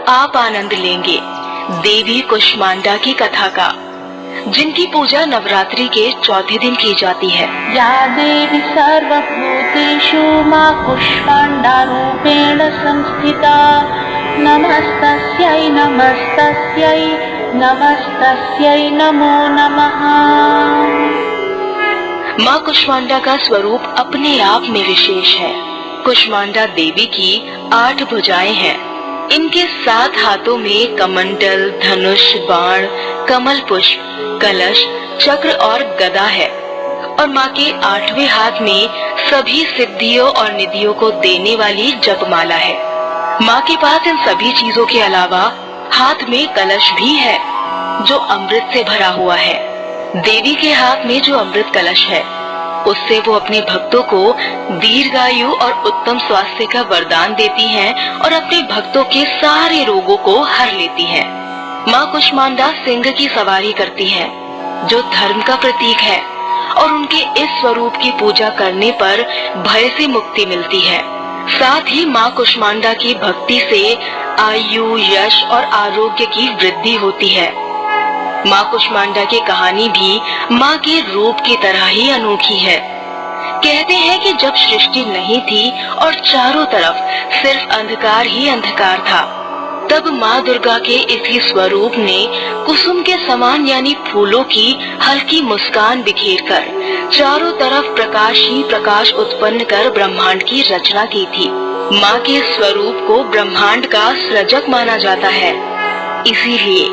आप आनंद लेंगे देवी कुष्मांडा की कथा का, जिनकी पूजा नवरात्रि के चौथे दिन की जाती है। या देवी सर्वभूतेषु मां कुष्मांडा रूपेण संस्थिता, नमस्तस्यै नमस्तस्यै नमस्तस्यै नमो नमः। माँ कुष्मांडा का स्वरूप अपने आप में विशेष है। कुष्मांडा देवी की 8 भुजाएं हैं। इनके 7 हाथों में कमंडल, धनुष, बाण, कमल पुष्प, कलश, चक्र और गदा है और माँ के 8वें हाथ में सभी सिद्धियों और निधियों को देने वाली जपमाला है। माँ के पास इन सभी चीजों के अलावा हाथ में कलश भी है जो अमृत से भरा हुआ है। देवी के हाथ में जो अमृत कलश है उससे वो अपने भक्तों को दीर्घायु और उत्तम स्वास्थ्य का वरदान देती हैं और अपने भक्तों के सारे रोगों को हर लेती हैं। माँ कुष्मांडा सिंह की सवारी करती है जो धर्म का प्रतीक है और उनके इस स्वरूप की पूजा करने पर भय से मुक्ति मिलती है। साथ ही माँ कुष्मांडा की भक्ति से आयु, यश और आरोग्य की वृद्धि होती है। माँ कुष्मांडा की कहानी भी माँ के रूप की तरह ही अनोखी है। कहते हैं कि जब सृष्टि नहीं थी और चारों तरफ सिर्फ अंधकार ही अंधकार था, तब माँ दुर्गा के इसी स्वरूप ने कुसुम के समान यानी फूलों की हल्की मुस्कान बिखेरकर चारों तरफ प्रकाश ही प्रकाश उत्पन्न कर ब्रह्मांड की रचना की थी। माँ के स्वरूप को ब्रह्मांड का सृजक माना जाता है। इसीलिए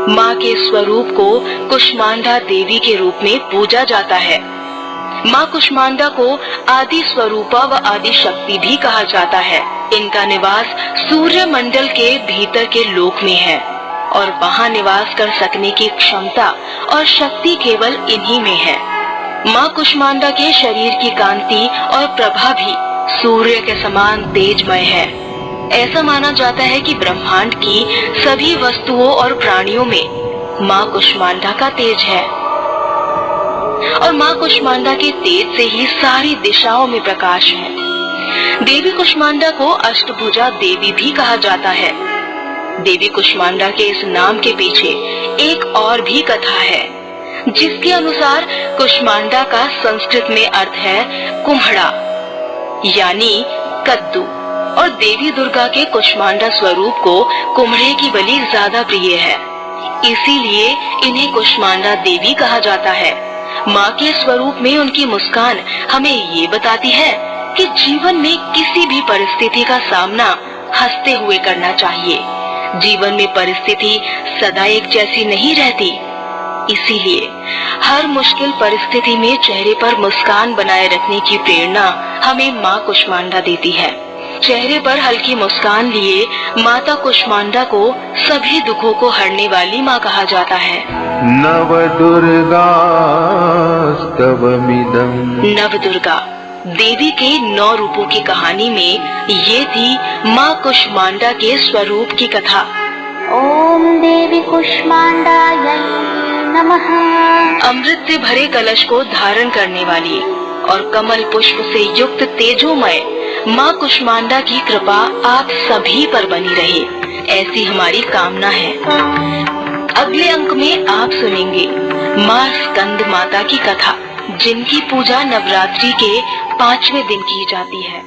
माँ के स्वरूप को कुष्मांडा देवी के रूप में पूजा जाता है। माँ कुष्मांडा को आदि स्वरूपा व आदि शक्ति भी कहा जाता है। इनका निवास सूर्य मंडल के भीतर के लोक में है और वहाँ निवास कर सकने की क्षमता और शक्ति केवल इन्हीं में है। माँ कुष्मांडा के शरीर की कांति और प्रभा भी सूर्य के समान तेजमय है। ऐसा माना जाता है कि ब्रह्मांड की सभी वस्तुओं और प्राणियों में माँ कुष्मांडा का तेज है और माँ कुष्मांडा के तेज से ही सारी दिशाओं में प्रकाश है। देवी कुष्मांडा को अष्टभुजा देवी भी कहा जाता है। देवी कुष्मांडा के इस नाम के पीछे एक और भी कथा है, जिसके अनुसार कुष्मांडा का संस्कृत में अर्थ है कुम्हड़ा यानी कद्दू, और देवी दुर्गा के कुष्मांडा स्वरूप को कुम्हड़े की बलि ज्यादा प्रिय है। इसीलिए इन्हें कुष्मांडा देवी कहा जाता है। माँ के स्वरूप में उनकी मुस्कान हमें ये बताती है कि जीवन में किसी भी परिस्थिति का सामना हंसते हुए करना चाहिए। जीवन में परिस्थिति सदा एक जैसी नहीं रहती, इसीलिए हर मुश्किल परिस्थिति में चेहरे पर मुस्कान बनाए रखने की प्रेरणा हमें माँ कुष्मांडा देती है। चेहरे पर हल्की मुस्कान लिए माता कुष्मांडा को सभी दुखों को हरने वाली माँ कहा जाता है। नवदुर्गा स्तवमिदं। नवदुर्गा देवी के 9 रूपों की कहानी में ये थी माँ कुष्मांडा के स्वरूप की कथा। ओम देवी कुष्मांडायै नमः। अमृत से भरे कलश को धारण करने वाली और कमल पुष्प से युक्त तेजोमय माँ कुष्मांडा की कृपा आप सभी पर बनी रहे, ऐसी हमारी कामना है। अगले अंक में आप सुनेंगे माँ स्कंद माता की कथा, जिनकी पूजा नवरात्रि के 5वें दिन की जाती है।